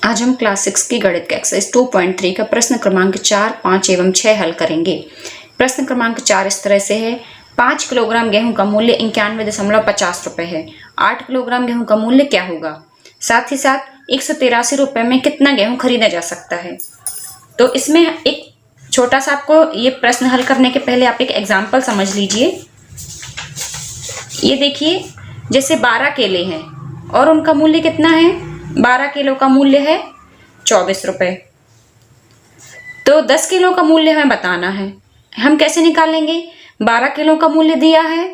आज हम क्लास 6 की गणित के एक्सरसाइज 2.3 का प्रश्न क्रमांक 4, 5 एवं 6 हल करेंगे। प्रश्न क्रमांक 4 इस तरह से है, 5 किलोग्राम गेहूं का मूल्य 91.50 रुपए है। 8 किलोग्राम गेहूं का मूल्य क्या होगा? साथ ही साथ 183 रुपए में कितना गेहूं खरीदा जा सकता है? तो इसमें एक छोटा सा आपको ये प्रश्न हल करने के पहले आप एक एग्जाम्पल समझ लीजिए। ये देखिए, जैसे 12 केले हैं और उनका मूल्य कितना है? 12 किलो का मूल्य है 24 रुपए। तो 10 किलो का मूल्य हमें बताना है। हम कैसे निकालेंगे? 12 किलो का मूल्य दिया है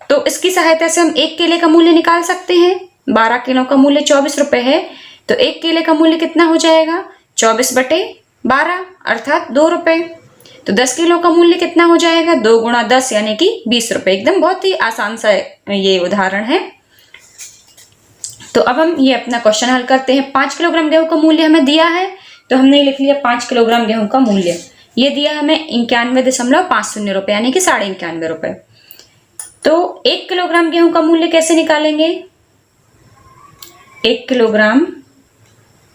तो इसकी सहायता से हम 1 केले का मूल्य निकाल सकते हैं। 12 किलो का मूल्य 24 रुपए है तो 1 केले का मूल्य कितना हो जाएगा? 24/12 अर्थात 2 रुपए। तो 10 किलो का मूल्य कितना हो जाएगा? 2 × 10 यानी कि 20 रुपए। एकदम बहुत ही आसान सा ये उदाहरण है। तो अब हम ये अपना क्वेश्चन हल करते हैं। 5 किलोग्राम गेहूं का मूल्य हमें दिया है तो हमने लिख लिया 5 किलोग्राम गेहूं का मूल्य। ये दिया हमें 91.50 रुपए यानी कि 91.5 रुपए। तो 1 किलोग्राम गेहूं का मूल्य कैसे निकालेंगे? 1 किलोग्राम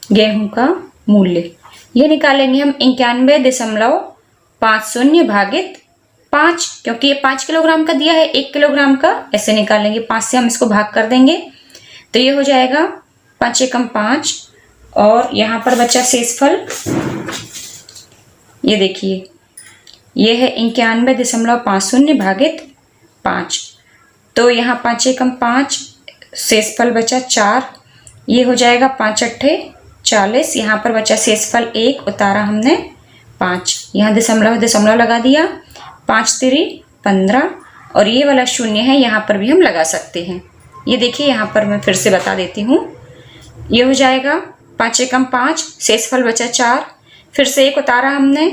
गेहूं का मूल्य ये निकालेंगे हम 91.50 भागित 5, क्योंकि ये 5 किलोग्राम का दिया है, 1 किलोग्राम का ऐसे निकालेंगे। 5 से हम इसको भाग कर देंगे तो ये हो जाएगा 5 एकम 5 और यहाँ पर बचा शेषफल। ये देखिए, ये है 91.50 भागित 5। तो यहाँ 5 एकम 5 शेषफल बचा 4। ये हो जाएगा 5 अट्ठे 40। यहाँ पर बचा शेषफल 1, उतारा हमने 5। यहाँ दशमलव लगा दिया। 5 तिरी 15 और ये वाला 0 है, यहाँ पर भी हम लगा सकते हैं। ये देखिए, यहाँ पर मैं फिर से बता देती हूँ। ये हो जाएगा 5 एकम 5 शेषफल बचा 4, फिर से 1 उतारा हमने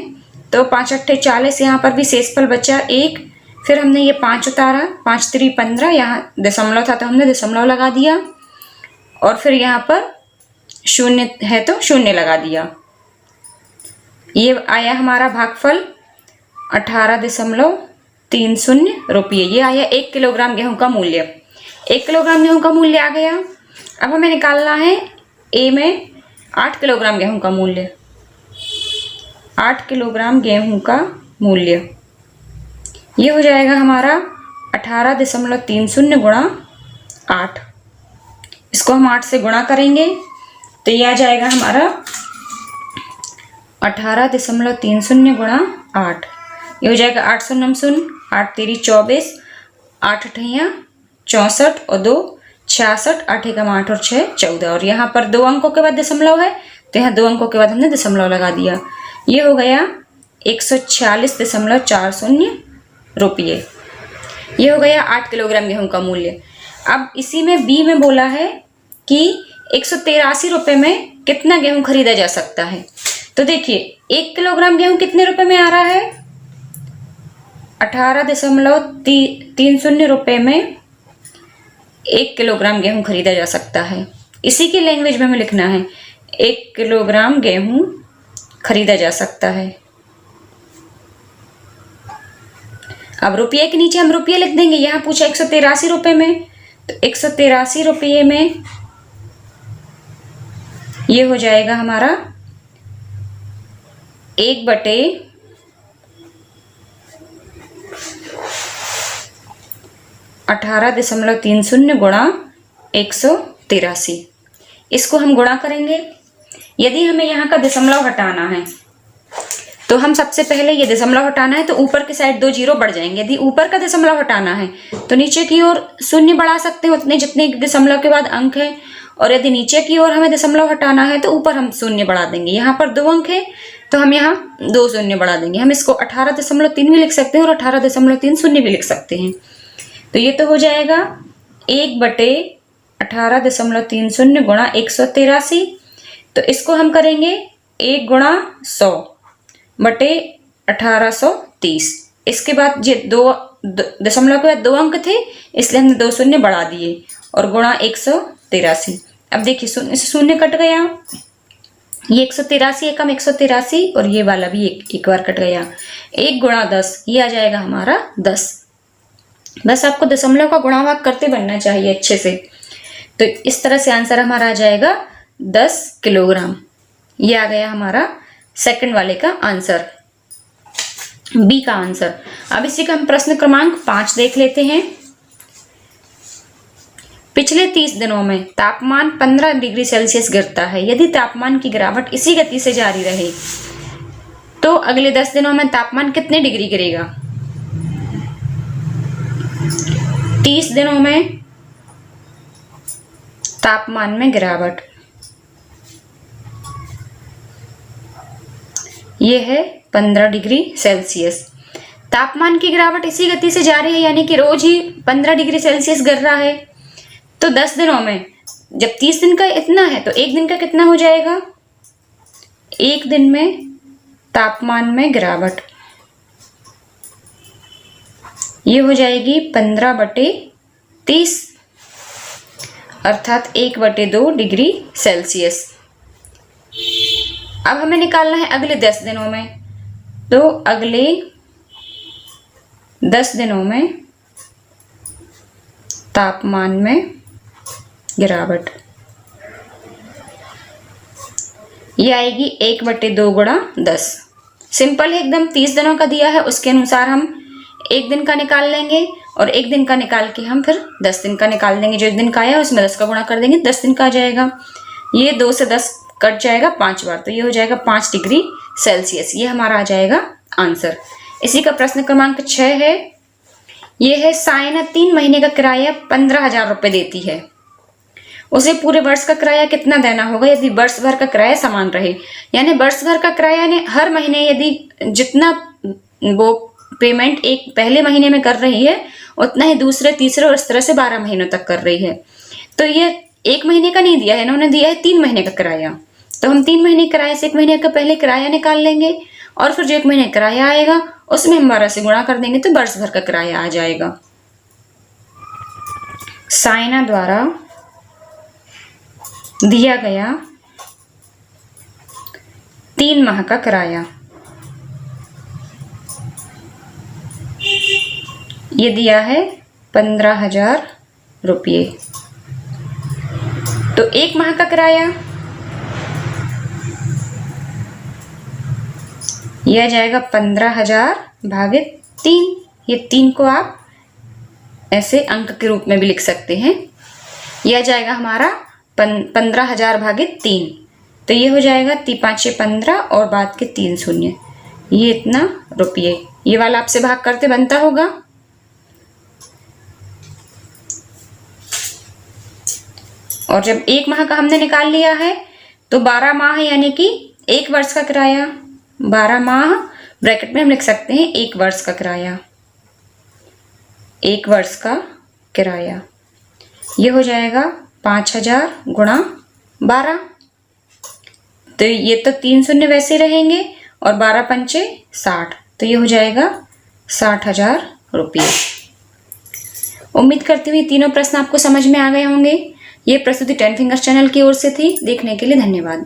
तो 5 अट्ठे 40। यहाँ पर भी शेषफल बचा 1, फिर हमने ये 5 उतारा। 5 तिरी 15, यहाँ दशमलव था तो हमने दशमलव लगा दिया और फिर यहाँ पर 0 है तो 0 लगा दिया। ये आया हमारा भागफल 18.30 रुपये। ये आया 1 किलोग्राम गेहूं का मूल्य। 1 किलोग्राम गेहूं का मूल्य आ गया। अब हमें निकालना है ए में 8 किलोग्राम गेहूं का मूल्य। 8 किलोग्राम गेहूं का मूल्य ये हो जाएगा हमारा 18.30 गुणा 8। इसको हम 8 से गुणा करेंगे तो ये आ जाएगा हमारा 18.30 गुणा 8। ये हो जाएगा 8 शून्य 8 तिरी 24, 8 अठैया 64 और 2 66, 8 एकम 8 और 6 14। और यहाँ पर 2 अंकों के बाद दशमलव है तो यहाँ 2 अंकों के बाद हमने दशमलव लगा दिया। ये हो गया 146.40 रुपये। ये हो गया 8 किलोग्राम गेहूं का मूल्य। अब इसी में बी में बोला है कि 183 रुपये में कितना गेहूं खरीदा जा सकता है। तो देखिए, 1 किलोग्राम गेहूं कितने रुपए में आ रहा है? 18.30 रुपये में 1 किलोग्राम गेहूं खरीदा जा सकता है। इसी की लैंग्वेज में हमें लिखना है 1 किलोग्राम गेहूं खरीदा जा सकता है। अब रुपये के नीचे हम रुपये लिख देंगे। यहाँ पूछा 183 रुपये में, तो 183 रुपये में ये हो जाएगा हमारा 1/18.30 गुणा 183। इसको हम गुणा करेंगे। यदि हमें यहाँ का दशमलव हटाना है तो हम सबसे पहले ये दशमलव हटाना है तो ऊपर की साइड 2 जीरो बढ़ जाएंगे। यदि ऊपर का दशमलव हटाना है तो नीचे की ओर 0 बढ़ा सकते हैं उतने जितने दशमलव के बाद अंक है, और यदि नीचे की ओर हमें दशमलव हटाना है तो ऊपर हम 0 बढ़ा देंगे। यहाँ पर 2 अंक है तो हम यहाँ 2 0 बढ़ा देंगे। हम इसको 18.3 भी लिख सकते हैं और 18.30 भी लिख सकते हैं। तो ये तो हो जाएगा 1/18.30 गुणा 183। तो इसको हम करेंगे 1 गुणा 100 बटे 1830। इसके बाद ये 2 दशमलव के बाद 2 अंक थे इसलिए हमने 2 0 बढ़ा दिए और गुणा 183। अब देखिए 0 से 0 कट गया। ये 183 एकम 183 और ये वाला भी एक बार कट गया। 1 गुणा 10 ये आ जाएगा हमारा 10। बस आपको दशमलव का गुणा भाग करते बनना चाहिए अच्छे से। तो इस तरह से आंसर हमारा आ जाएगा 10 किलोग्राम। ये आ गया हमारा सेकंड वाले का आंसर, बी का आंसर। अब इसी का हम प्रश्न क्रमांक 5 देख लेते हैं। पिछले 30 दिनों में तापमान 15 डिग्री सेल्सियस गिरता है। यदि तापमान की गिरावट इसी गति से जारी रहे तो अगले 10 दिनों में तापमान कितने डिग्री गिरेगा? 30 दिनों में तापमान में गिरावट, ये है 15 डिग्री सेल्सियस। तापमान की गिरावट इसी गति से जारी है, यानी कि रोज ही 15 डिग्री सेल्सियस गिर रहा है। तो 10 दिनों में, जब 30 दिन का इतना है तो एक दिन का कितना हो जाएगा? एक दिन में तापमान में गिरावट ये हो जाएगी 15/30, अर्थात 1/2 डिग्री सेल्सियस। अब हमें निकालना है अगले 10 दिनों में। तो अगले 10 दिनों में तापमान में गिरावट ये आएगी 1/2 गुणा 10। सिंपल है एकदम, 30 दिनों का दिया है उसके अनुसार हम एक दिन का निकाल लेंगे और एक दिन का निकाल के हम फिर 10 दिन का निकाल देंगे। जो एक दिन का आया उसमें 10 का गुणा कर देंगे, 10 दिन का आ जाएगा। ये 2 से 10 कट जाएगा 5 बार, तो ये हो जाएगा 5 डिग्री सेल्सियस। ये हमारा आ जाएगा आंसर। इसी का प्रश्न क्रमांक 6 है। ये है सायना 3 महीने का किराया 15,000 रुपये देती है। उसे पूरे वर्ष का किराया कितना देना होगा यदि वर्ष भर का किराया समान रहे? यानी वर्ष भर का किराया ने हर महीने यदि जितना वो पेमेंट एक पहले महीने में कर रही है उतना ही दूसरे, तीसरे और इस तरह से 12 महीनों तक कर रही है। तो ये 1 महीने का नहीं दिया है, इन्होंने दिया है 3 महीने का किराया। तो हम 3 महीने किराए से 1 महीने का पहले किराया निकाल लेंगे और फिर जो 1 महीने किराया आएगा उसमें हम 12 से गुणा कर देंगे तो वर्ष भर का किराया आ जाएगा। सायना द्वारा दिया गया 3 माह का किराया, ये दिया है 15,000 रुपये। तो 1 माह का किराया यह जाएगा 15,000 भागित 3। ये 3 को आप ऐसे अंक के रूप में भी लिख सकते हैं। यह जाएगा हमारा 15,000 भागित 3। तो ये हो जाएगा 5 15 और बाद के 3 शून्य, ये इतना रुपये। ये वाला आपसे भाग करते बनता होगा। और जब 1 माह का हमने निकाल लिया है तो 12 माह यानी कि 1 वर्ष का किराया, 12 माह ब्रैकेट में हम लिख सकते हैं 1 वर्ष का किराया, 1 वर्ष का किराया। ये हो जाएगा 5,000 गुणा 12। तो ये तो 3 शून्य वैसे रहेंगे और 12 पंचे 60, तो ये हो जाएगा 60,000 रुपये। उम्मीद करती हूँ ये तीनों प्रश्न आपको समझ में आ गए होंगे। ये प्रस्तुति 10 फिंगर्स चैनल की ओर से थी। देखने के लिए धन्यवाद।